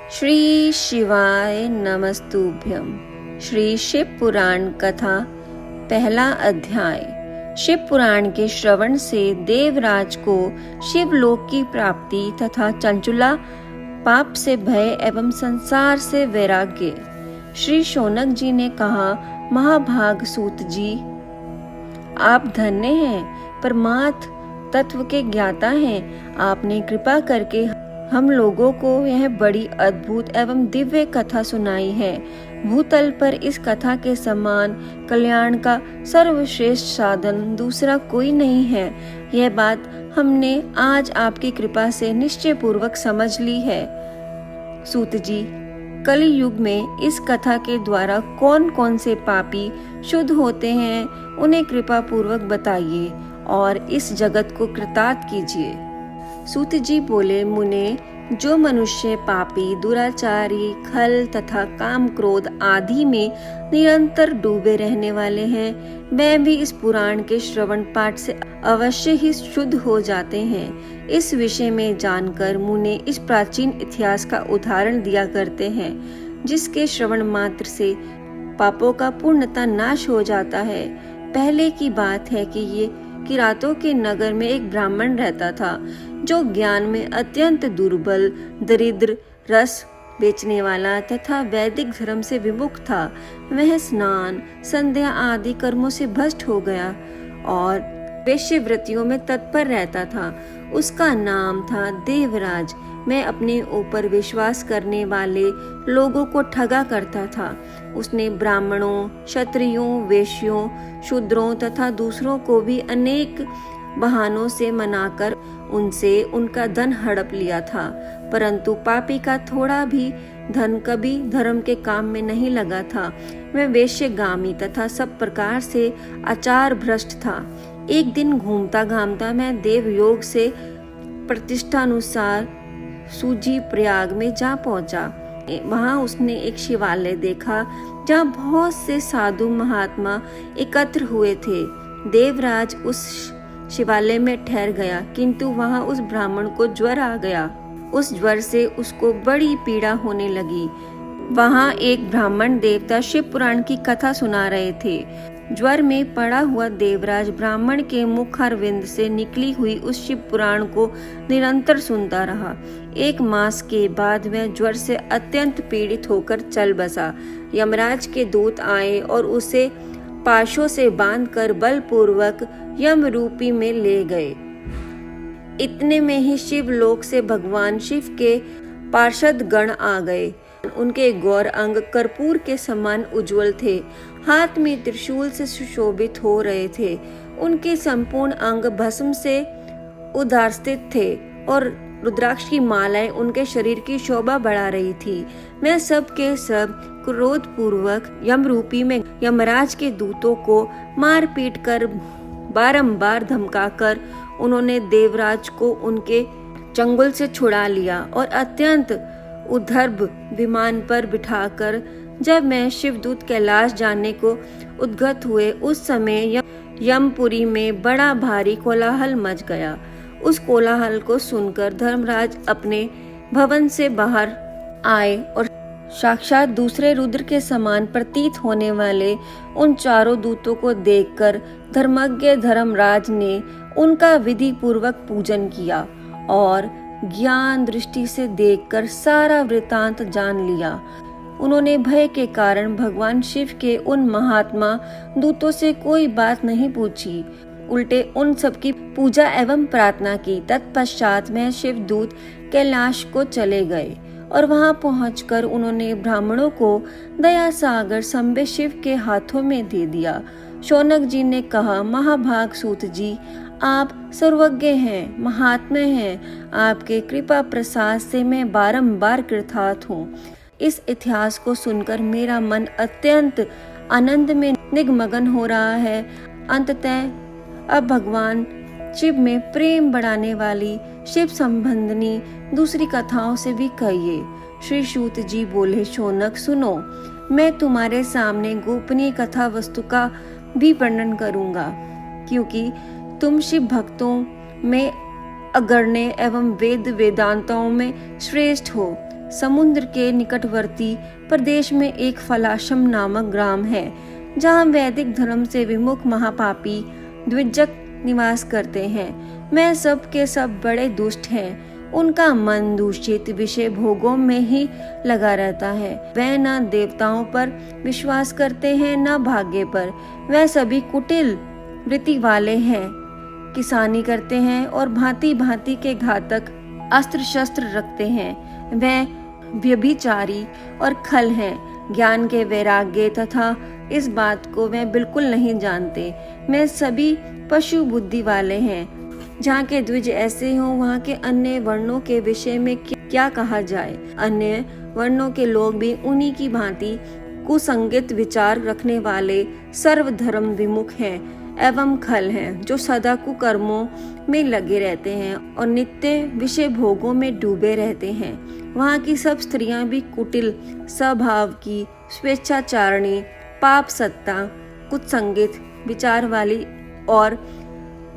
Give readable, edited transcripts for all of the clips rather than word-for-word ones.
श्री शिवाय नमस्तुभ्यम। श्री शिव पुराण कथा पहला अध्याय। शिव पुराण के श्रवण से देवराज को शिवलोक की प्राप्ति तथा चंचुला पाप से भय एवं संसार से वैराग्य। श्री शौनक जी ने कहा, महाभाग सूत जी, आप धन्य हैं, परमार्थ तत्व के ज्ञाता हैं। आपने कृपा करके हम लोगों को यह बड़ी अद्भुत एवं दिव्य कथा सुनाई है। भूतल पर इस कथा के समान कल्याण का सर्वश्रेष्ठ साधन दूसरा कोई नहीं है। यह बात हमने आज आपकी कृपा से निश्चय पूर्वक समझ ली है। सूत जी, कलि युग में इस कथा के द्वारा कौन कौन से पापी शुद्ध होते हैं, उन्हें कृपा पूर्वक बताइए और इस जगत को कृतार्थ कीजिए। सूत जी बोले, मुने, जो मनुष्य पापी, दुराचारी, खल तथा काम क्रोध आदि में निरंतर डूबे रहने वाले हैं, वे भी इस पुराण के श्रवण पाठ से अवश्य ही शुद्ध हो जाते हैं। इस विषय में जानकर मुने इस प्राचीन इतिहास का उदाहरण दिया करते हैं, जिसके श्रवण मात्र से पापों का पूर्णतः नाश हो जाता है। पहले की बात है कि ये किरातों के नगर में एक ब्राह्मण रहता था, जो ज्ञान में अत्यंत दुर्बल, दरिद्र, रस बेचने वाला तथा वैदिक धर्म से विमुख था। वह स्नान, संध्या आदि कर्मों से भ्रष्ट हो गया और वेश्यावृत्तियों में तत्पर रहता था। उसका नाम था देवराज। मैं अपने ऊपर विश्वास करने वाले लोगों को ठगा करता था। उसने ब्राह्मणों, क्षत्रियों, वेश्यों, शूद्रों तथा दूसरों को भी अनेक बहानों से मनाकर उनसे उनका धन हड़प लिया था, परंतु पापी का थोड़ा भी धन कभी धर्म के काम में नहीं लगा था। वह वेश्यगामी तथा सब प्रकार से आचार भ्रष्ट था। एक दिन घूमता घामता मैं देवयोग से प्रतिष्ठानुसार सूजी प्रयाग में जा पहुंचा। वहां उसने एक शिवालय देखा, जहां बहुत से साधु महात्मा एकत्र हुए थे। देवराज उस शिवालय में ठहर गया, किंतु वहां उस ब्राह्मण को ज्वर आ गया। उस ज्वर से उसको बड़ी पीड़ा होने लगी। वहां एक ब्राह्मण देवता शिव पुराण की कथा सुना रहे थे। ज्वर में पड़ा हुआ देवराज ब्राह्मण के मुखारविंद से निकली हुई उस शिव पुराण को निरंतर सुनता रहा। एक मास के बाद वह ज्वर से अत्यंत पीड़ित होकर चल बसा। यमराज के दूत आए और उसे पाशों से बांधकर बलपूर्वक यमरूपी में ले गए। इतने में ही शिवलोक से भगवान शिव के पार्षद गण आ गए। उनके गौर अंग कर्पूर के समान उज्जवल थे, हाथ में त्रिशूल से सुशोभित हो रहे थे। उनके संपूर्ण अंग भस्म से उद्भासित थे और रुद्राक्ष की मालाएं उनके शरीर की शोभा बढ़ा रही थी। मैं सब के सब क्रोध पूर्वक यमरूपी में यमराज के दूतों को मार पीट कर बारंबार धमकाकर उन्होंने देवराज को उनके चंगुल से छुड़ा लिया और अत्यंत उद्धर्भ विमान पर बिठाकर जब मैं शिवदूत कैलाश जाने को उद्गत हुए, उस समय यमपुरी में बड़ा भारी कोलाहल मच गया। उस कोलाहल को सुनकर धर्मराज अपने भवन से बाहर आए और साक्षात दूसरे रुद्र के समान प्रतीत होने वाले उन चारों दूतों को देखकर धर्मज्ञ धर्मराज ने उनका विधि पूर्वक पूजन किया और ज्ञान दृष्टि से देखकर सारा वृतांत जान लिया। उन्होंने भय के कारण भगवान शिव के उन महात्मा दूतों से कोई बात नहीं पूछी, उल्टे उन सबकी पूजा एवं प्रार्थना की। तत्पश्चात में शिवदूत कैलाश को चले गए और वहां पहुंचकर उन्होंने ब्राह्मणों को दया सागर संबे शिव के हाथों में दे दिया। शौनक जी ने कहा, महाभाग सूत जी, आप सर्वज्ञ हैं, महात्मा हैं। आपके कृपा प्रसाद से मैं बारंबार कृतार्थ हूँ। इस इतिहास को सुनकर मेरा मन अत्यंत आनंद में निमग्न हो रहा है। अंततः अब भगवान शिव में प्रेम बढ़ाने वाली शिव संबंधनी दूसरी कथाओं से भी कहिए। श्री सूत जी बोले, शौनक सुनो, मैं तुम्हारे सामने गोपनीय कथा वस्तु का भी वर्णन करूंगा, क्योंकि तुम शिव भक्तों में अग्रण्य एवं वेदांतों में श्रेष्ठ हो। समुद्र के निकटवर्ती प्रदेश में एक फलाशम नामक ग्राम है, जहाँ वैदिक धर्म से विमुख महापापी द्विजक निवास करते हैं। मैं सब के सब बड़े दुष्ट हैं। उनका मन दूषित विषय भोगों में ही लगा रहता है। वह न देवताओं पर विश्वास करते हैं न भाग्य पर। वह सभी कुटिल वृत्ति वाले हैं, किसानी करते हैं और भांति भांति के घातक अस्त्र शस्त्र रखते हैं। वह व्यभिचारी और खल हैं। ज्ञान के वैराग्य तथा इस बात को वह बिल्कुल नहीं जानते। मैं सभी पशु बुद्धि वाले हैं। जहाँ के द्विज ऐसे हों, वहाँ के अन्य वर्णों के विषय में क्या कहा जाए। अन्य वर्णों के लोग भी उन्हीं की भांति कुसंगित विचार रखने वाले सर्वधर्म विमुख हैं एवं खल हैं, जो सदा कुकर्मों में लगे रहते हैं और नित्य विषय भोगों में डूबे रहते हैं। वहाँ की सब स्त्रियां भी कुटिल स्वभाव की, स्वेच्छाचारिणी, पाप सत्ता, कुसंगित विचार वाली और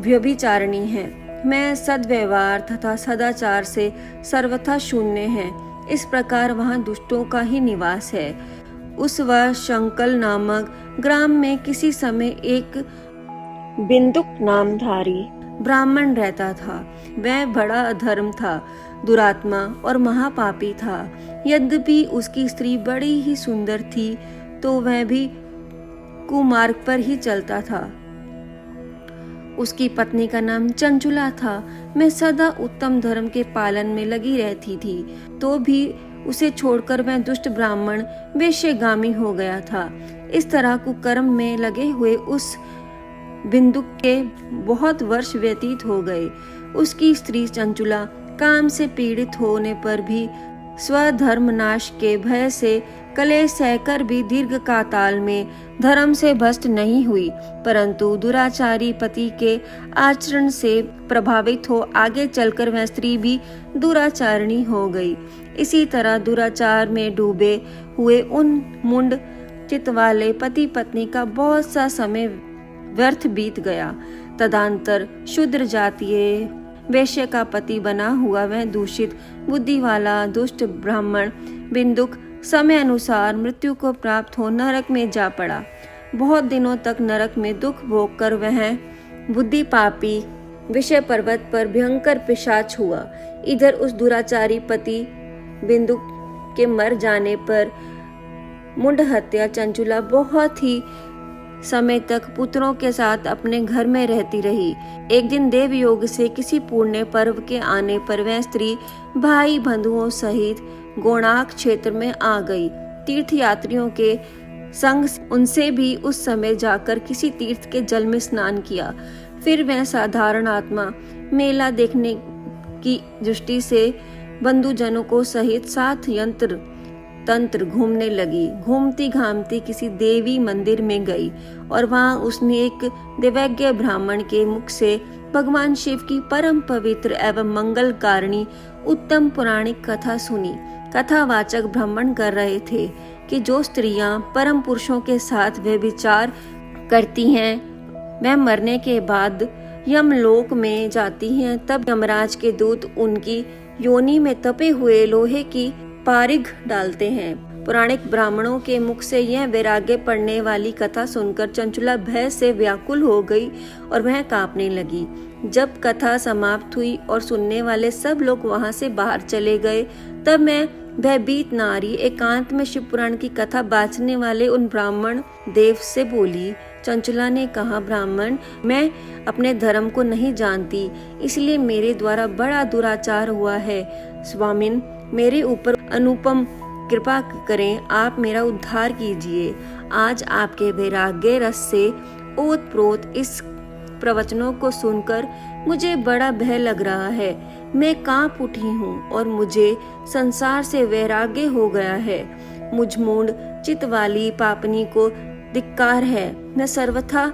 व्यभिचारिणी है। मैं सद्व्यवहार तथा सदाचार से सर्वथा शून्य है। इस प्रकार वहाँ दुष्टों का ही निवास है। उस व शंकल नामक ग्राम में किसी समय एक बिंदुक नामधारी ब्राह्मण रहता था। वह बड़ा अधर्म था, दुरात्मा और महापापी था। यद्यपि उसकी स्त्री बड़ी ही सुंदर थी, तो वह भी कुमार्ग पर ही चलता था। उसकी पत्नी का नाम चंचुला था। मैं सदा उत्तम धर्म के पालन में लगी रहती थी, तो भी उसे छोड़कर वह दुष्ट ब्राह्मण वेश्यगामी हो गया था। इस तरह कुकर्म में लगे हुए उस बिंदुक के बहुत वर्ष व्यतीत हो गए। उसकी स्त्री चंचुला काम से पीड़ित होने पर भी स्वधर्म नाश के भय से कलेश सहकर भी दीर्घ काल में धर्म से भ्रष्ट नहीं हुई, परंतु दुराचारी पति के आचरण से प्रभावित हो आगे चलकर वह स्त्री भी दुराचारिणी हो गई। इसी तरह दुराचार में डूबे हुए उन मुंड चित्त वाले पति पत्नी का बहुत सा समय व्यर्थ बीत गया। तदंतर शूद्र जातीय वैश्य का पति बना हुआ वह दूषित बुद्धि वाला दुष्ट ब्राह्मण बिंदुक समय अनुसार मृत्यु को प्राप्त हो नरक में जा पड़ा। बहुत दिनों तक नरक में दुख भोग कर वह बुद्धि पापी विषय पर्वत पर भयंकर पिशाच हुआ। इधर उस दुराचारी पति बिंदुक के मर जाने पर मुंड हत्या चंचुला बहुत ही समय तक पुत्रों के साथ अपने घर में रहती रही। एक दिन देव योग से किसी पुण्य पर्व के आने पर वह स्त्री भाई बंधुओं सहित गोणाक क्षेत्र में आ गई। तीर्थ यात्रियों के संग उनसे भी उस समय जाकर किसी तीर्थ के जल में स्नान किया। फिर वह साधारण आत्मा मेला देखने की दृष्टि से बंधुजनों को सहित 7 यंत्र तंत्र घूमने लगी। घूमती घामती किसी देवी मंदिर में गई और वहां उसने एक दिव्य ब्राह्मण के मुख से भगवान शिव की परम पवित्र एवं मंगल कारिणी उत्तम पौराणिक कथा सुनी। कथावाचक ब्राह्मण कर रहे थे कि जो स्त्रियां परम पुरुषों के साथ व्यभिचार करती हैं, वह मरने के बाद यमलोक में जाती हैं। तब यमराज के दूत उनकी योनि में तपे हुए लोहे की पारिग डालते हैं। पौराणिक ब्राह्मणों के मुख से यह वैराग्य पड़ने वाली कथा सुनकर चंचुला भय से व्याकुल हो गई और वह कांपने लगी। जब कथा समाप्त हुई और सुनने वाले सब लोग वहां से बाहर चले गए, तब मैं भयभीत नारी एकांत में शिव पुराण की कथा बाँचने वाले उन ब्राह्मण देव से बोली। चंचुला ने कहा, ब्राह्मण, मैं अपने धर्म को नहीं जानती, इसलिए मेरे द्वारा बड़ा दुराचार हुआ है। स्वामिन, मेरे ऊपर अनुपम कृपा करें, आप मेरा उद्धार कीजिए। आज आपके वैराग्य रस से ओतप्रोत इस प्रवचनों को सुनकर मुझे बड़ा भय लग रहा है। मैं कांप उठी हूँ और मुझे संसार से वैराग्य हो गया है। मुझ मूढ़ चित्त वाली पापनी को धिक्कार है। मैं सर्वथा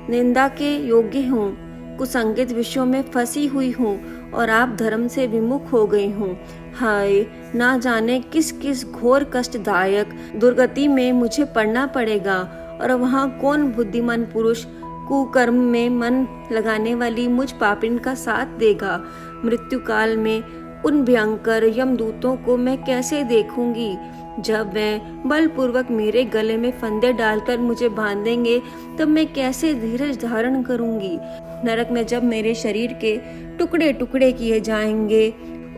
निंदा के योग्य हूँ, कुसंगित विषयों में फंसी हुई हूँ और आप धर्म से विमुख हो गई हूँ। हाय, ना जाने किस किस घोर कष्टदायक दुर्गति में मुझे पड़ना पड़ेगा और वहाँ कौन बुद्धिमान पुरुष कुकर्म में मन लगाने वाली मुझ पापिन का साथ देगा। मृत्यु काल में उन भयंकर यमदूतों को मैं कैसे देखूंगी? जब मैं बलपूर्वक मेरे गले में फंदे डालकर मुझे बांधेंगे तब मैं कैसे धीरज धारण करूंगी? नरक में जब मेरे शरीर के टुकड़े टुकड़े किए जाएंगे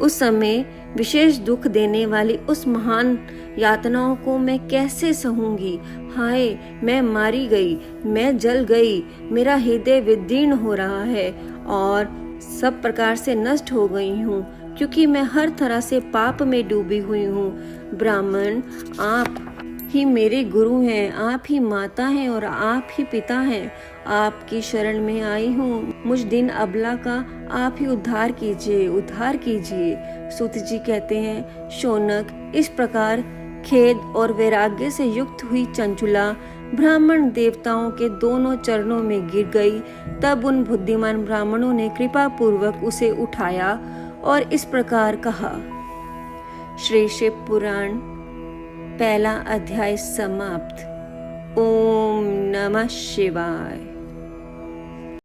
उस समय विशेष दुख देने वाली उस महान यातनाओं को मैं कैसे सहूंगी? हाय, मैं मारी गई, मैं जल गई, मेरा हृदय विदीर्ण हो रहा है और सब प्रकार से नष्ट हो गई हूँ, क्योंकि मैं हर तरह से पाप में डूबी हुई हूँ। ब्राह्मण, आप ही मेरे गुरु हैं, आप ही माता हैं और आप ही पिता हैं। आपकी शरण में आई हूँ, मुझ दिन अबला का आप ही उद्धार कीजिए, उद्धार कीजिए। सूत जी कहते हैं, शौनक, इस प्रकार खेद और वैराग्य से युक्त हुई चंचुला ब्राह्मण देवताओं के दोनों चरणों में गिर गई। तब उन बुद्धिमान ब्राह्मणों ने कृपा पूर्वक उसे उठाया और इस प्रकार कहा। श्री शिव पुराण पहला अध्याय समाप्त। ओम नमः शिवाय।